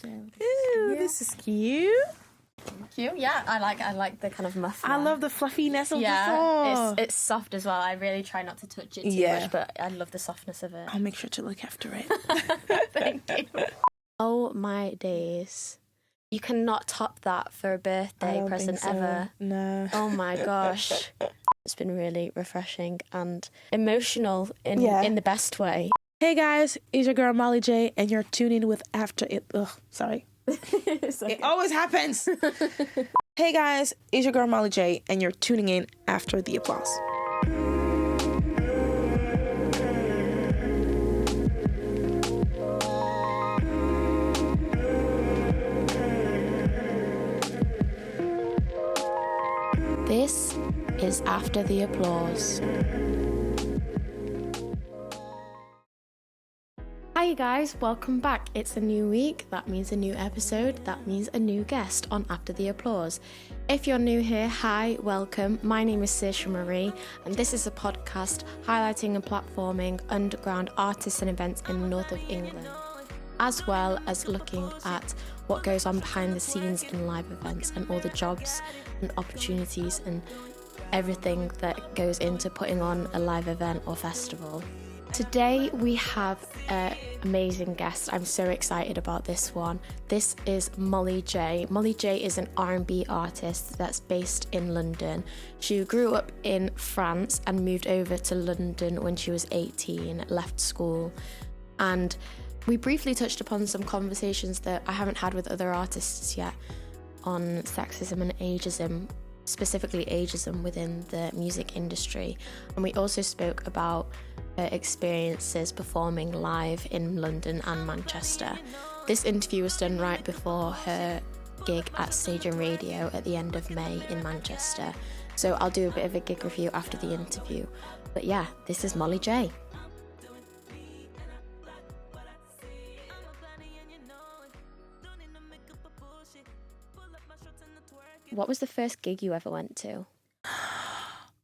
Ooh, this is cute. Thank you. Yeah, I like the kind of muffler. I love the fluffiness of the song. It's soft as well. I really try not to touch it too much, but I love the softness of it. I'll make sure to look after it. Thank you. Oh my days. You cannot top that for a birthday present ever. No. Oh my gosh. It's been really refreshing and emotional in the best way. Hey guys, it's your girl Molly J, and you're tuning with After It. Ugh, sorry. It always happens. Hey guys, it's your girl Molly J, and you're tuning in after the applause. This is After the Applause. Hi guys, welcome back. It's a new week, that means a new episode, that means a new guest on After the Applause. If you're new here, hi, welcome. My name is Saoirse Marie, and this is a podcast highlighting and platforming underground artists and events in the north of England, as well as looking at what goes on behind the scenes in live events and all the jobs and opportunities and everything that goes into putting on a live event or festival. Today we have an amazing guest. I'm so excited about this one. This is Molly J. Molly J is an R&B artist that's based in London. She grew up in France and moved over to London when she was 18, left school. And we briefly touched upon some conversations that I haven't had with other artists yet on sexism and ageism, specifically ageism within the music industry. And we also spoke about her experiences performing live in London and Manchester. This interview was done right before her gig at Stage and Radio at the end of May in Manchester. So I'll do a bit of a gig review after the interview. But yeah, this is Molly J. What was the first gig you ever went to?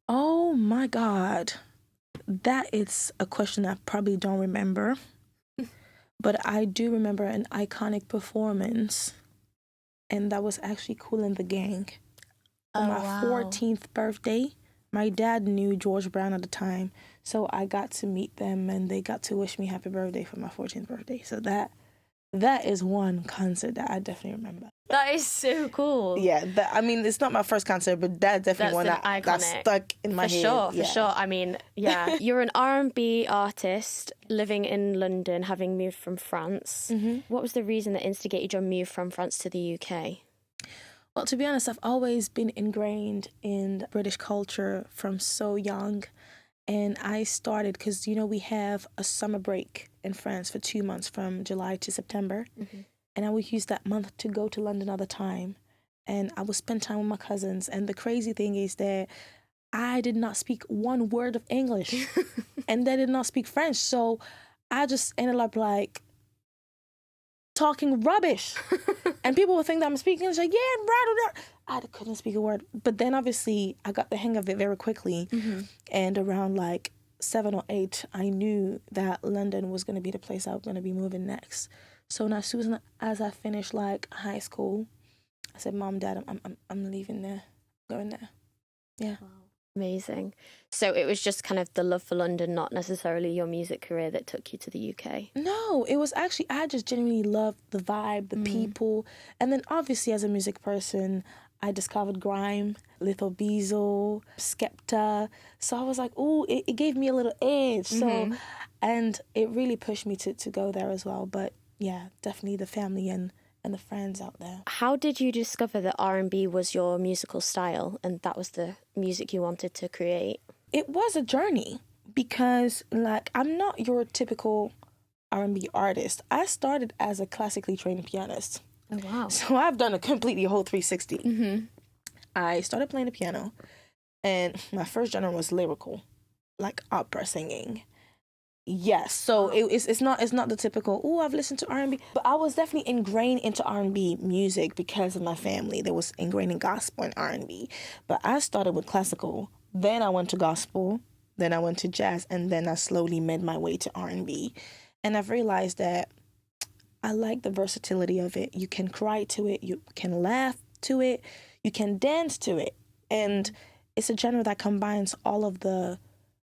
Oh my God. That is a question I probably don't remember. But I do remember an iconic performance. And that was actually Kool and the Gang. On my 14th birthday, my dad knew George Brown at the time. So I got to meet them and they got to wish me happy birthday for my 14th birthday. So that is one concert that I definitely remember. That is so cool. Yeah, it's not my first concert, but that's definitely that's stuck in my head. For sure. I mean, yeah. You're an R&B artist living in London, having moved from France. Mm-hmm. What was the reason that instigated your move from France to the UK? Well, to be honest, I've always been ingrained in British culture from so young. And I started because, we have a summer break in France for 2 months from July to September. Mm-hmm. And I would use that month to go to London all the time. And I would spend time with my cousins. And the crazy thing is that I did not speak one word of English. And they did not speak French. So I just ended up talking rubbish. And people would think that I'm speaking English, I couldn't speak a word. But then obviously I got the hang of it very quickly. Mm-hmm. And around 7 or 8, I knew that London was going to be the place I was going to be moving next. So now, as soon as I finished high school, I said, "Mom, Dad, I'm leaving there, going there." Yeah. Wow. Amazing. So it was just kind of the love for London, not necessarily your music career, that took you to the UK? No, it was actually, I just genuinely loved the vibe, the people. And then obviously as a music person, I discovered grime, Little Beazle, Skepta. So I was like, ooh, it gave me a little edge. Mm-hmm. So, and it really pushed me to go there as well. But yeah, definitely the family and the friends out there. How did you discover that R&B was your musical style and that was the music you wanted to create? It was a journey because I'm not your typical R&B artist. I started as a classically trained pianist. Oh, wow. So I've done a completely whole 360. Mm-hmm. I started playing the piano and my first genre was lyrical, opera singing. Yes, so it's not the typical, I've listened to R&B. But I was definitely ingrained into R&B music because of my family. There was ingrained in gospel and R&B. But I started with classical, then I went to gospel, then I went to jazz, and then I slowly made my way to R&B. And I've realized that I like the versatility of it. You can cry to it, you can laugh to it, you can dance to it. And it's a genre that combines all of the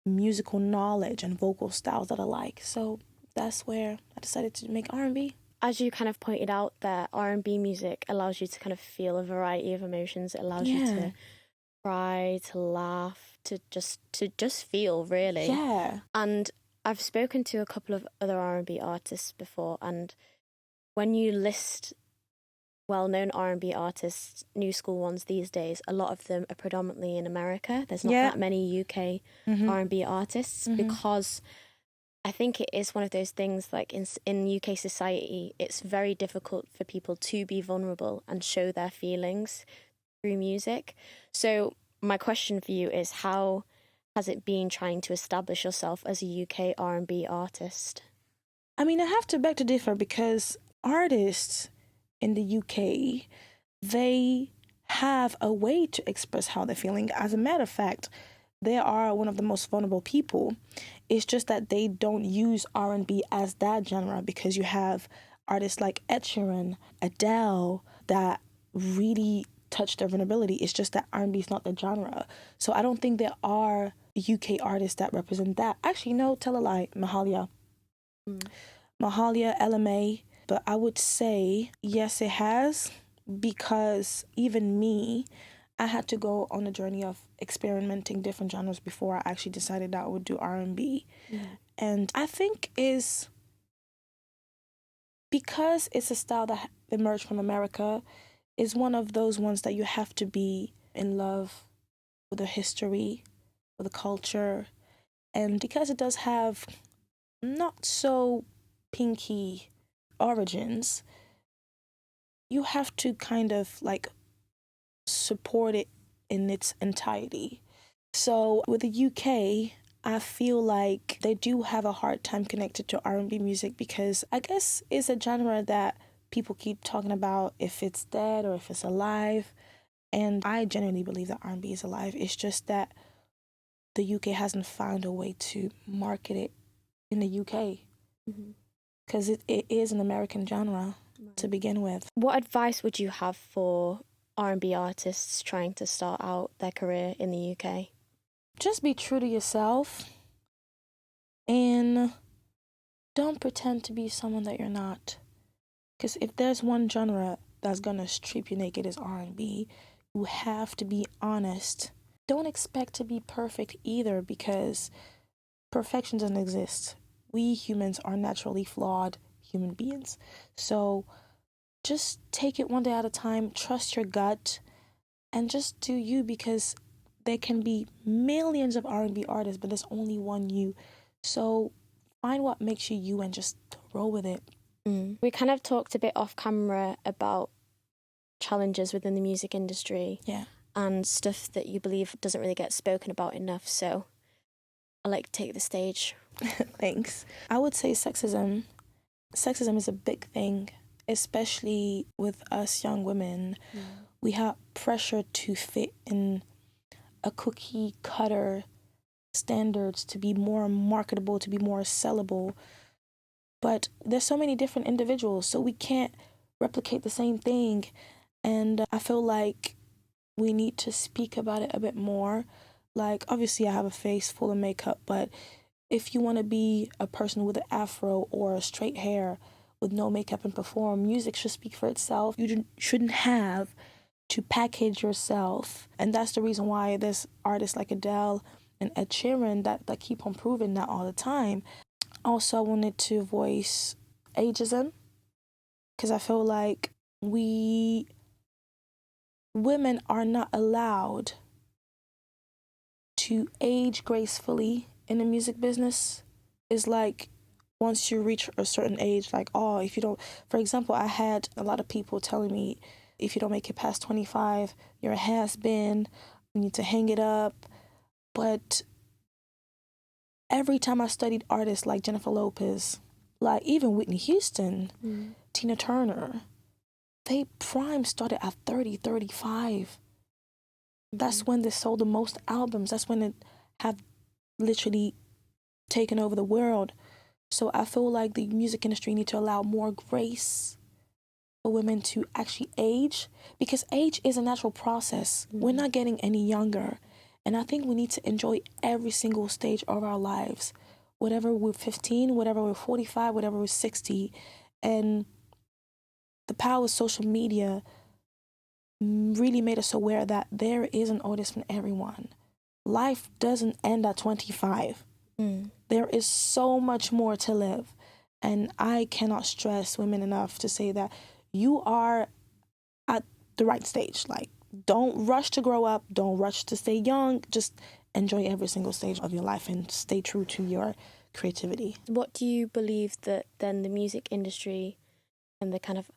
musical knowledge and vocal styles that I like. So that's where I decided to make R&B. As you kind of pointed out there, R&B music allows you to kind of feel a variety of emotions. It allows you to cry, to laugh, to just feel, really. Yeah. And I've spoken to a couple of other R&B artists before, and when you list well-known R&B artists, new school ones these days, a lot of them are predominantly in America. There's not that many UK R&B artists because I think it is one of those things, like in UK society, it's very difficult for people to be vulnerable and show their feelings through music. So my question for you is, how has it been trying to establish yourself as a UK R&B artist? I mean, I have to beg to differ because artists in the UK, they have a way to express how they're feeling. As a matter of fact, they are one of the most vulnerable people. It's just that they don't use R&B as that genre, because you have artists like Ed Sheeran, Adele, that really touch their vulnerability. It's just that R&B is not the genre. So I don't think there are UK artists that represent that. Actually, no, tell a lie, Mahalia. Mahalia, LMA. But I would say, yes, it has, because even me, I had to go on a journey of experimenting different genres before I actually decided that I would do R&B. And I think is because it's a style that emerged from America, is one of those ones that you have to be in love with the history, with the culture. And because it does have not so pinky origins, you have to kind of like support it in its entirety. So with the UK, I feel like they do have a hard time connected to R&B music, because I guess it's a genre that people keep talking about if it's dead or if it's alive. And I genuinely believe that R&B is alive. It's just that the UK hasn't found a way to market it in the UK, because it is an American genre to begin with. What advice would you have for R&B artists trying to start out their career in the UK? Just be true to yourself and don't pretend to be someone that you're not. Because if there's one genre that's gonna strip you naked, is R&B. You have to be honest. Don't expect to be perfect either, because perfection doesn't exist. We humans are naturally flawed human beings. So just take it one day at a time, trust your gut, and just do you, because there can be millions of R&B artists, but there's only one you. So find what makes you you and just roll with it. We kind of talked a bit off camera about challenges within the music industry and stuff that you believe doesn't really get spoken about enough. So I'd like to take the stage. Thanks. I would say sexism. Sexism is a big thing, especially with us young women. We have pressure to fit in a cookie cutter standards, to be more marketable, to be more sellable. But there's so many different individuals, so we can't replicate the same thing. And I feel like we need to speak about it a bit more. Like, obviously I have a face full of makeup, but if you want to be a person with an afro or a straight hair with no makeup and perform, music should speak for itself. You shouldn't have to package yourself. And that's the reason why there's artists like Adele and Ed Sheeran that keep on proving that all the time. Also, I wanted to voice ageism, because I feel like women are not allowed to age gracefully in the music business. It's like once you reach a certain age, like, oh, if you don't, for example, I had a lot of people telling me, if you don't make it past 25, you're a has-been, you need to hang it up. But every time I studied artists like Jennifer Lopez, like even Whitney Houston, Tina Turner, they prime started at 30, 35. That's when they sold the most albums. That's when they have literally taken over the world. So I feel like the music industry need to allow more grace for women to actually age, because age is a natural process. We're not getting any younger. And I think we need to enjoy every single stage of our lives, whatever we're 15, whatever we're 45, whatever we're 60. And the power of social media really made us aware that there is an audience for everyone. Life doesn't end at 25. There is so much more to live. And I cannot stress women enough to say that you are at the right stage. Like, don't rush to grow up. Don't rush to stay young. Just enjoy every single stage of your life and stay true to your creativity. What do you believe that then the music industry and the kind of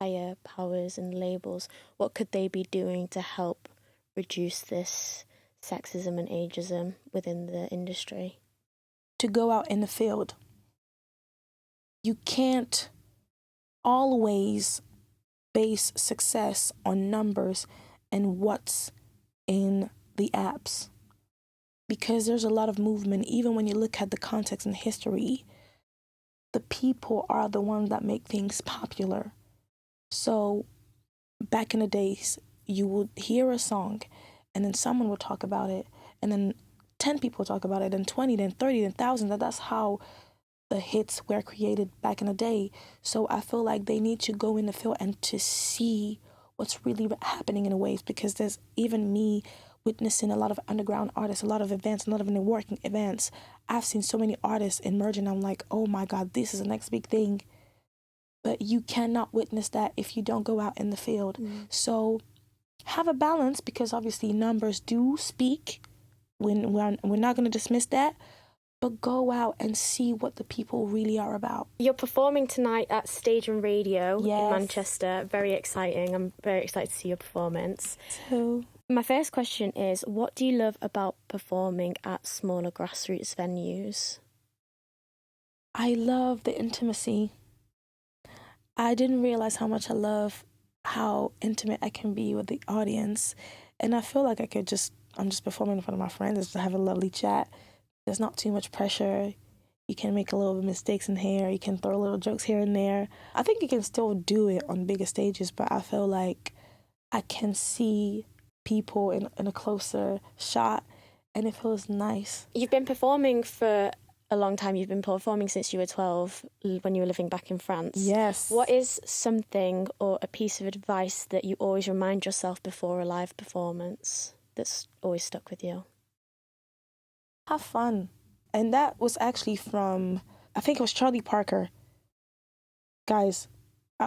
higher powers and labels, what could they be doing to help reduce this sexism and ageism within the industry? To go out in the field. You can't always base success on numbers and what's in the apps, because there's a lot of movement. Even when you look at the context and history, the people are the ones that make things popular. So back in the days, you would hear a song and then someone would talk about it, and then 10 people talk about it, then 20, then 30, then 1,000. That's how the hits were created back in the day. So I feel like they need to go in the field and to see what's really happening in waves, because there's even me witnessing a lot of underground artists, a lot of events, a lot of networking events. I've seen so many artists emerge and I'm like, oh my God, this is the next big thing. But you cannot witness that if you don't go out in the field. So have a balance, because obviously numbers do speak. We're not going to dismiss that. But go out and see what the people really are about. You're performing tonight at Stage and Radio in Yes. Manchester. Very exciting. I'm very excited to see your performance. So, my first question is, what do you love about performing at smaller grassroots venues? I love the intimacy. I didn't realize how much I love how intimate I can be with the audience. And I feel like I'm just performing in front of my friends, just to have a lovely chat. There's not too much pressure. You can make a little bit of mistakes in here. You can throw little jokes here and there. I think you can still do it on bigger stages, but I feel like I can see people in a closer shot, and it feels nice. You've been performing for a long time. You've been performing since you were 12, when you were living back in France. Yes. What is something or a piece of advice that you always remind yourself before a live performance that's always stuck with you? Have fun. And that was actually from, I think it was Charlie Parker. Guys,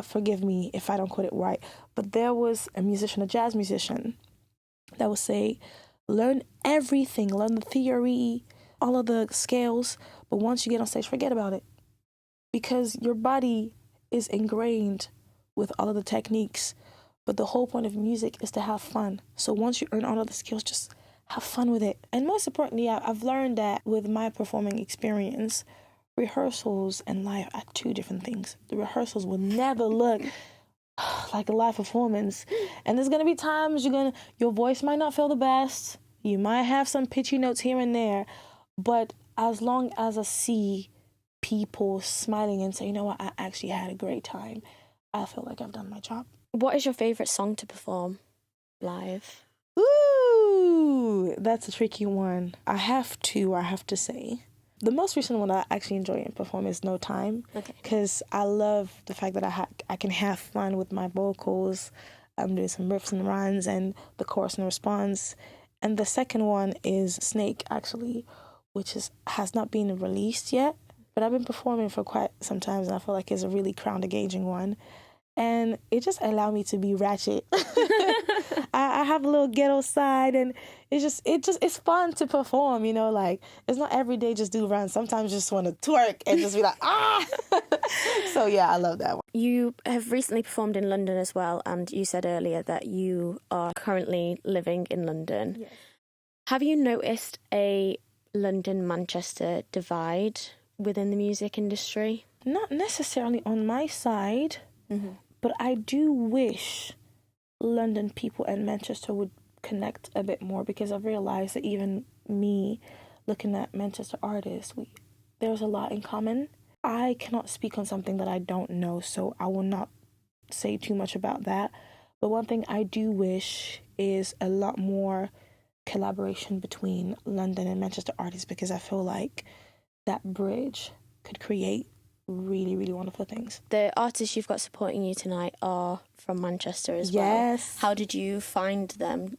forgive me if I don't quote it right, but there was a musician, a jazz musician, that would say, learn everything, learn the theory, all of the scales, but once you get on stage, forget about it. Because your body is ingrained with all of the techniques, but the whole point of music is to have fun. So once you earn all of the skills, just have fun with it. And most importantly, I've learned that with my performing experience, rehearsals and live are two different things. The rehearsals will never look like a live performance. And there's gonna be times your voice might not feel the best. You might have some pitchy notes here and there. But as long as I see people smiling and say, you know what, I actually had a great time, I feel like I've done my job. What is your favourite song to perform live? Ooh, that's a tricky one. I have to say. The most recent one I actually enjoy and perform is No Time. Okay. Because I love the fact that I can have fun with my vocals. I'm doing some riffs and runs and the chorus and response. And the second one is Snake, actually, which has not been released yet. But I've been performing for quite some time, and I feel like it's a really crowd-engaging one. And it just allowed me to be ratchet. I have a little ghetto side, and it's fun to perform, like, it's not every day just do runs. Sometimes you just want to twerk and just be like, ah! So yeah, I love that one. You have recently performed in London as well, and you said earlier that you are currently living in London. Yes. Have you noticed a London-Manchester divide within the music industry? Not necessarily on my side, but I do wish London people and Manchester would connect a bit more, because I've realized that even me looking at Manchester artists, there's a lot in common. I cannot speak on something that I don't know, so I will not say too much about that. But one thing I do wish is a lot more collaboration between London and Manchester artists, because I feel like that bridge could create really, really wonderful things. The artists you've got supporting you tonight are from Manchester as well. Yes. How did you find them?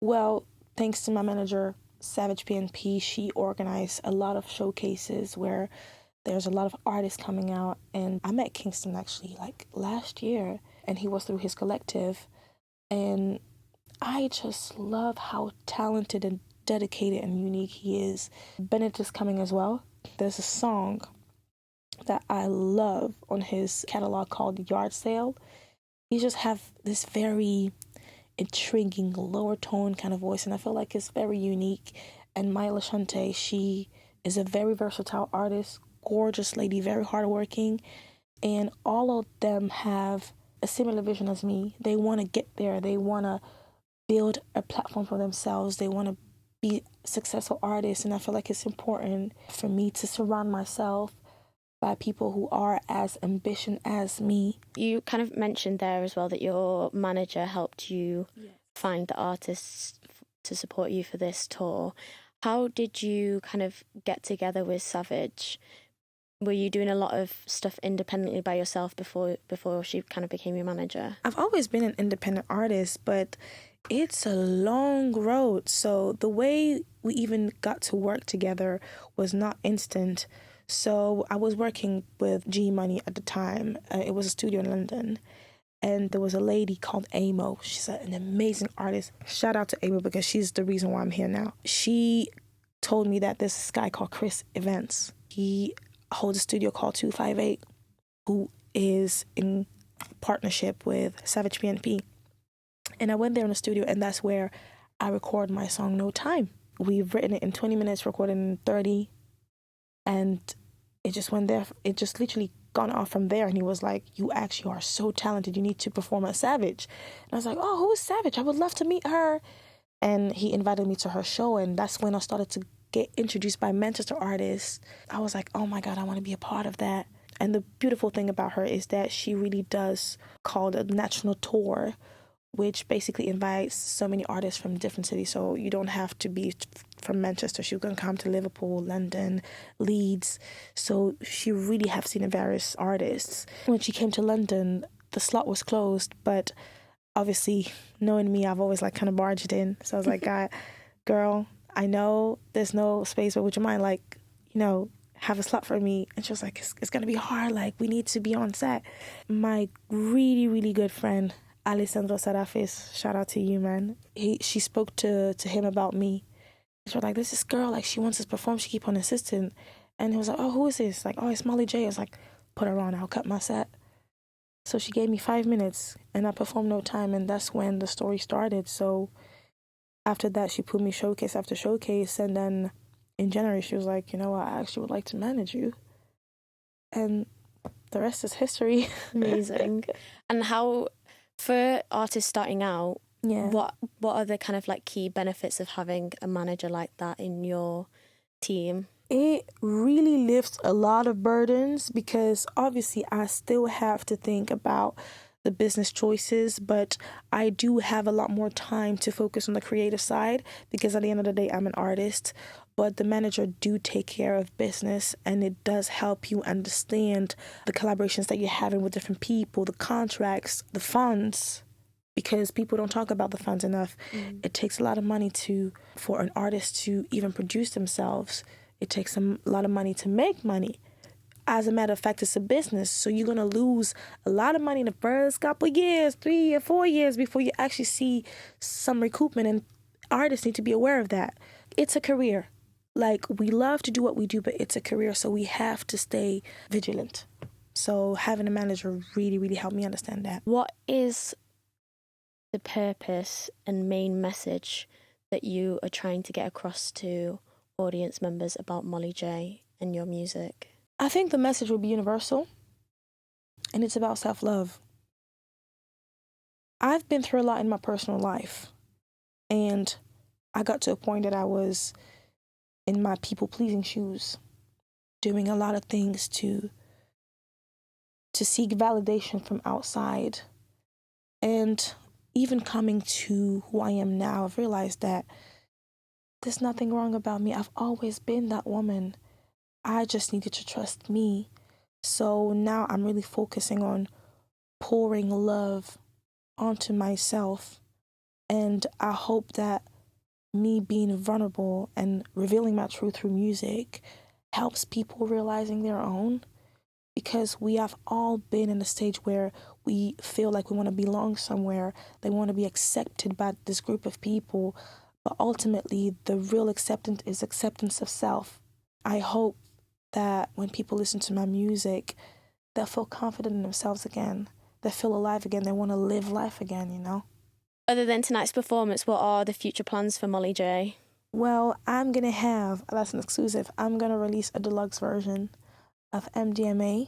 Well, thanks to my manager, Savage PNP, she organized a lot of showcases where there's a lot of artists coming out. And I met Kingxton actually like last year, and he was through his collective. And I just love how talented and dedicated and unique he is. Bennett Is Coming as well. There's a song that I love on his catalog called Yard Sale. He just have this very intriguing lower tone kind of voice, and I feel like it's very unique. And Mya Lashantai, she is a very versatile artist, gorgeous lady, very hardworking, and all of them have a similar vision as me. They want to get there. They want to build a platform for themselves. They want to be successful artists, and I feel like it's important for me to surround myself by people who are as ambitious as me. You kind of mentioned there as well that your manager helped you find the artists to support you for this tour. How did you kind of get together with Savage? Were you doing a lot of stuff independently by yourself before she kind of became your manager? I've always been an independent artist, but it's a long road. So the way we even got to work together was not instant. So I was working with G Money at the time. It was a studio in London. And there was a lady called Amo. She's an amazing artist. Shout out to Amo because she's the reason why I'm here now. She told me that there's this guy called Chris Events. He holds a studio called 258, who is in partnership with Savage PNP. And I went there in the studio, and that's where I record my song No Time. We've written it in 20 minutes, recorded in 30, and it just went there. It just literally gone off from there. And he was like, you actually are so talented. You need to perform at Savage. And I was like, oh, who is Savage? I would love to meet her. And he invited me to her show. And that's when I started to get introduced by Manchester artists. I was like, oh my God, I want to be a part of that. And the beautiful thing about her is that she really does call a national tour, which basically invites so many artists from different cities. So you don't have to be from Manchester. She's going to come to Liverpool, London, Leeds. So she really have seen various artists. When she came to London, the slot was closed, but obviously, knowing me, I've always like kind of barged in. So I was like, girl, I know there's no space, but would you mind have a slot for me? And she was like, it's going to be hard. Like, we need to be on set. My really, really good friend, Alessandro Sarafis, shout out to you, man. She spoke to him about me. She was like, this is girl, like, she wants to perform. She keep on insisting. And he was like, oh, who is this? Like, oh, it's Molly J. I was like, put her on, I'll cut my set. So she gave me 5 minutes, and I performed No Time, and that's when the story started. So after that, she put me showcase after showcase, and then in January, she was like, you know what, I actually would like to manage you. And the rest is history. Amazing. And how, for artists starting out, what are the kind of like key benefits of having a manager like that in your team? It really lifts a lot of burdens, because obviously I still have to think about the business choices, but I do have a lot more time to focus on the creative side, because at the end of the day, I'm an artist. But the manager do take care of business, and it does help you understand the collaborations that you're having with different people, the contracts, the funds, because people don't talk about the funds enough. It takes a lot of money for an artist to even produce themselves. It takes a lot of money to make money. As a matter of fact, it's a business. So you're going to lose a lot of money in the first couple of years, 3 or 4 years, before you actually see some recoupment. And artists need to be aware of that. It's a career. Like, we love to do what we do, but it's a career. So we have to stay vigilant. So having a manager really, really helped me understand that. What is the purpose and main message that you are trying to get across to audience members about Molly J and your music? I think the message will be universal, and it's about self-love. I've been through a lot in my personal life, and I got to a point that I was in my people-pleasing shoes. doing a lot of things to seek validation from outside. And even coming to who I am now, I've realized that there's nothing wrong about me. I've always been that woman. I just needed to trust me. So now I'm really focusing on pouring love onto myself. And I hope that me being vulnerable and revealing my truth through music helps people realizing their own. Because we have all been in a stage where we feel like we want to belong somewhere. They want to be accepted by this group of people. But ultimately, the real acceptance is acceptance of self. I hope that when people listen to my music, they'll feel confident in themselves again. They feel alive again. They want to live life again, you know? Other than tonight's performance, what are the future plans for Molly J? Well, that's an exclusive, I'm going to release a deluxe version of MDMA,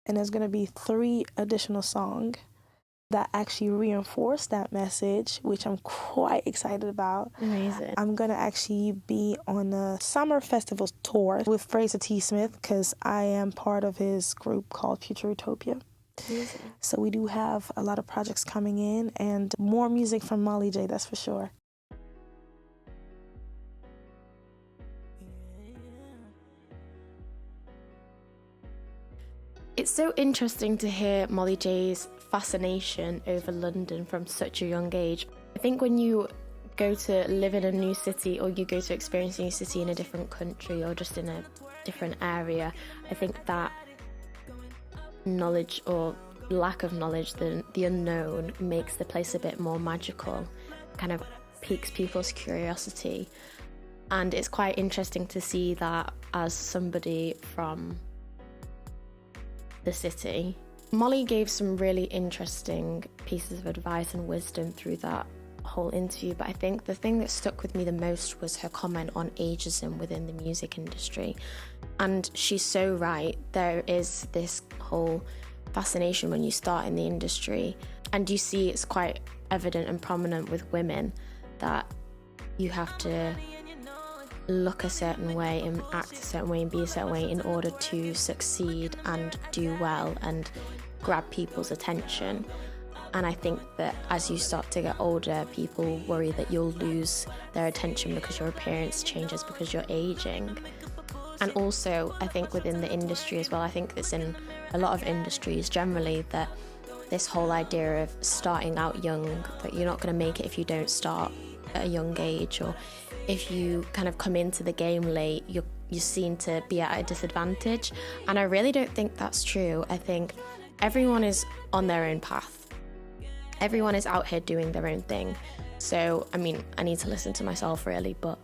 and there's going to be 3 additional songs that actually reinforce that message, which I'm quite excited about. Amazing. I'm going to actually be on a summer festival tour with Fraser T. Smith, because I am part of his group called Future Utopia. Amazing. So we do have a lot of projects coming in, and more music from Molly J, that's for sure. It's so interesting to hear Molly J's fascination over London from such a young age. I think when you go to live in a new city, or you go to experience a new city in a different country or just in a different area, I think that knowledge or lack of knowledge, the unknown, makes the place a bit more magical, kind of piques people's curiosity. And it's quite interesting to see that as somebody from the city. Molly gave some really interesting pieces of advice and wisdom through that whole interview, but I think the thing that stuck with me the most was her comment on ageism within the music industry. And she's so right. There is this whole fascination when you start in the industry, and you see it's quite evident and prominent with women that you have to look a certain way and act a certain way and be a certain way in order to succeed and do well and grab people's attention. And I think that as you start to get older, people worry that you'll lose their attention because your appearance changes, because you're aging. And also, I think within the industry as well, I think it's in a lot of industries generally, that this whole idea of starting out young, that you're not going to make it if you don't start at a young age, or if you kind of come into the game late, you're seen to be at a disadvantage. And I really don't think that's true. I think everyone is on their own path. Everyone is out here doing their own thing. So, I mean, I need to listen to myself really, but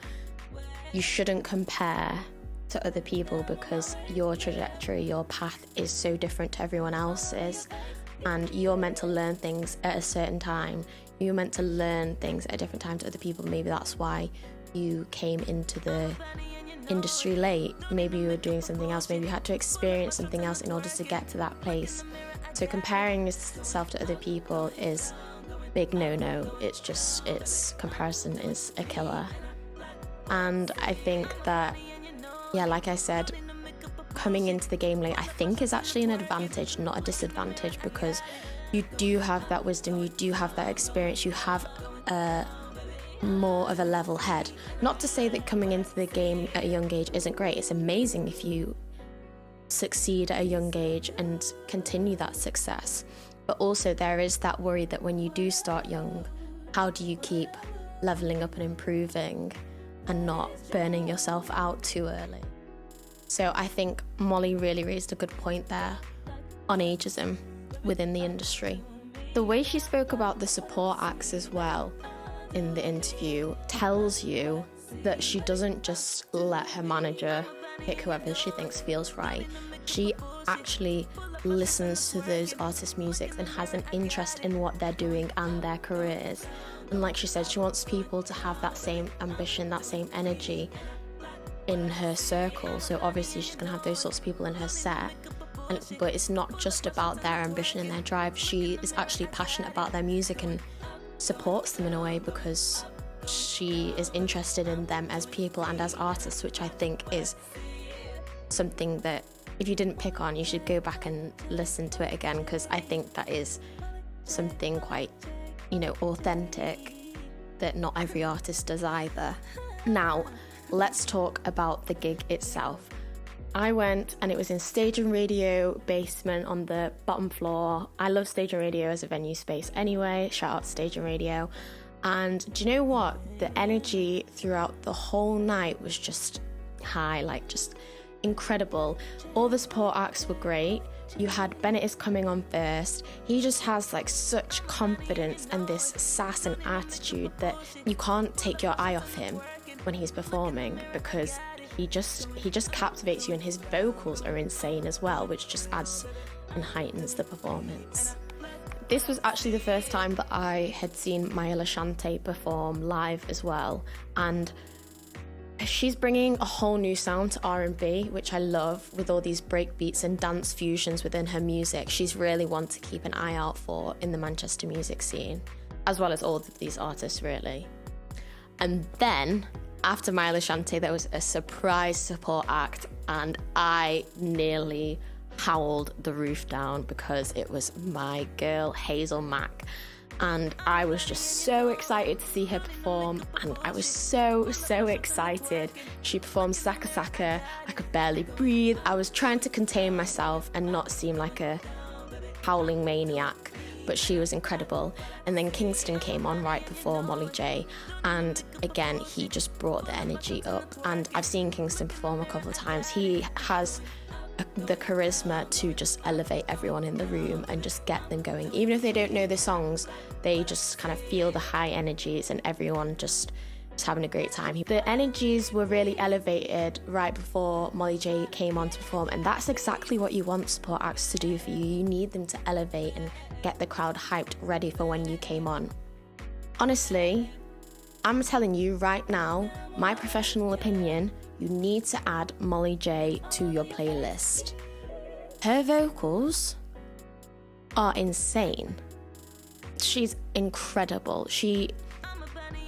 you shouldn't compare to other people, because your trajectory, your path is so different to everyone else's, and you're meant to learn things at a certain time. You're meant to learn things at a different time to other people. Maybe that's why you came into the industry late. Maybe you were doing something else. Maybe you had to experience something else in order to get to that place. So comparing yourself to other people is big no-no. Comparison is a killer. And I think that, yeah, like I said, coming into the game late, I think, is actually an advantage, not a disadvantage, because you do have that wisdom, you do have that experience, you have more of a level head. Not to say that coming into the game at a young age isn't great. It's amazing if you succeed at a young age and continue that success. But also there is that worry that when you do start young, how do you keep leveling up and improving and not burning yourself out too early? So I think Molly really raised a good point there on ageism within the industry. The way she spoke about the support acts as well in the interview tells you that she doesn't just let her manager pick whoever she thinks feels right. She actually listens to those artists' music and has an interest in what they're doing and their careers. And like she said, she wants people to have that same ambition, that same energy in her circle. So obviously she's going to have those sorts of people in her set. But it's not just about their ambition and their drive. She is actually passionate about their music and supports them in a way because she is interested in them as people and as artists, which I think is something that if you didn't pick on, you should go back and listen to it again, because I think that is something quite, authentic that not every artist does either. Now, let's talk about the gig itself. I went and it was in Stage and Radio basement on the bottom floor. I love Stage and Radio as a venue space anyway. Shout out to Stage and Radio. And do you know what? The energy throughout the whole night was just high, like just incredible. All the support acts were great. You had Bennett Is Coming on first. He just has like such confidence and this sass and attitude that you can't take your eye off him when he's performing, because he just captivates you, and his vocals are insane as well, which just adds and heightens the performance. This was actually the first time that I had seen Mya Lashantai perform live as well, and she's bringing a whole new sound to R&B, which I love, with all these breakbeats and dance fusions within her music. She's really one to keep an eye out for in the Manchester music scene, as well as all of these artists, really. And then, after Mya Lashantai, there was a surprise support act, and I nearly howled the roof down because it was my girl, Hazel Mak. And I was just so excited to see her perform, and I was so excited. She performed Saka Saka. I could barely breathe. I was trying to contain myself and not seem like a howling maniac, but she was incredible. And then Kingxton came on right before Molly J, and again, he just brought the energy up. And I've seen Kingxton perform a couple of times. He has the charisma to just elevate everyone in the room and just get them going. Even if they don't know the songs, they just kind of feel the high energies, and everyone just having a great time. The energies were really elevated right before Molly J came on to perform, and that's exactly what you want support acts to do for you. You need them to elevate and get the crowd hyped, ready for when you came on. Honestly, I'm telling you right now, my professional opinion, you need to add Molly J to your playlist. Her vocals are insane. She's incredible. She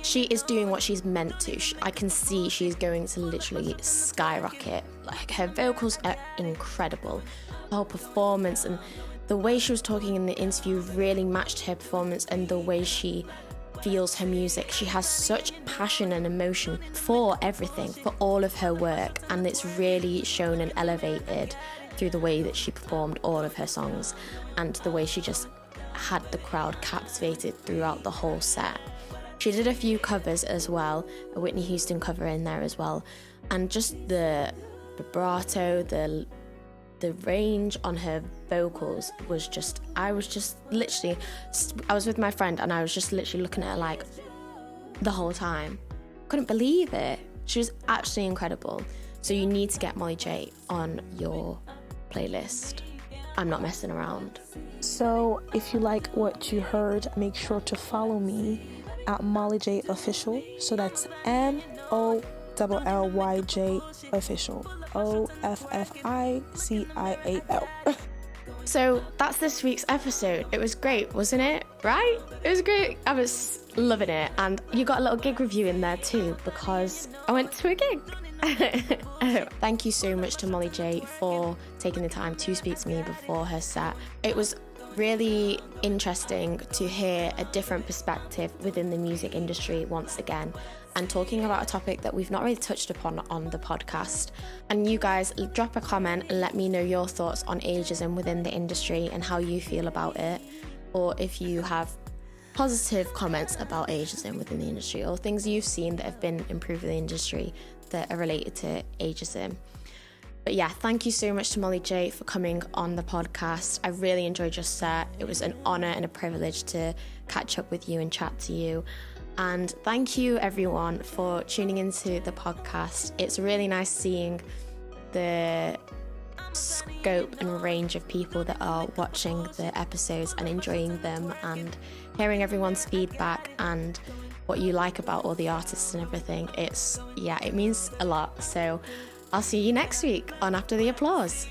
is doing what she's meant to. I can see she's going to literally skyrocket. Like, her vocals are incredible. The whole performance and the way she was talking in the interview really matched her performance, and the way she feels her music. She has such passion and emotion for everything, for all of her work, and it's really shown and elevated through the way that she performed all of her songs, and the way she just had the crowd captivated throughout the whole set. She did a few covers as well, a Whitney Houston cover in there as well, and just the vibrato, the range on her vocals was just, I was with my friend, and I was just literally looking at her like the whole time. Couldn't believe it. She was absolutely incredible. So you need to get Molly J on your playlist. I'm not messing around. So if you like what you heard, make sure to follow me at Molly J Official. So that's MOLLYJ Official. OFFICIAL. So that's this week's episode. It was great, wasn't it? Right? It was great. I was loving it. And you got a little gig review in there too, because I went to a gig. Thank you so much to Molly J for taking the time to speak to me before her set. It was really interesting to hear a different perspective within the music industry once again, and talking about a topic that we've not really touched upon on the podcast. And you guys, drop a comment and let me know your thoughts on ageism within the industry and how you feel about it, or if you have positive comments about ageism within the industry, or things you've seen that have been improved in the industry that are related to ageism. But yeah, thank you so much to Molly J for coming on the podcast. I really enjoyed your set. It was an honour and a privilege to catch up with you and chat to you. And thank you everyone for tuning into the podcast. It's really nice seeing the scope and range of people that are watching the episodes and enjoying them, and hearing everyone's feedback and what you like about all the artists and everything. It means a lot. So I'll see you next week on After the Applause.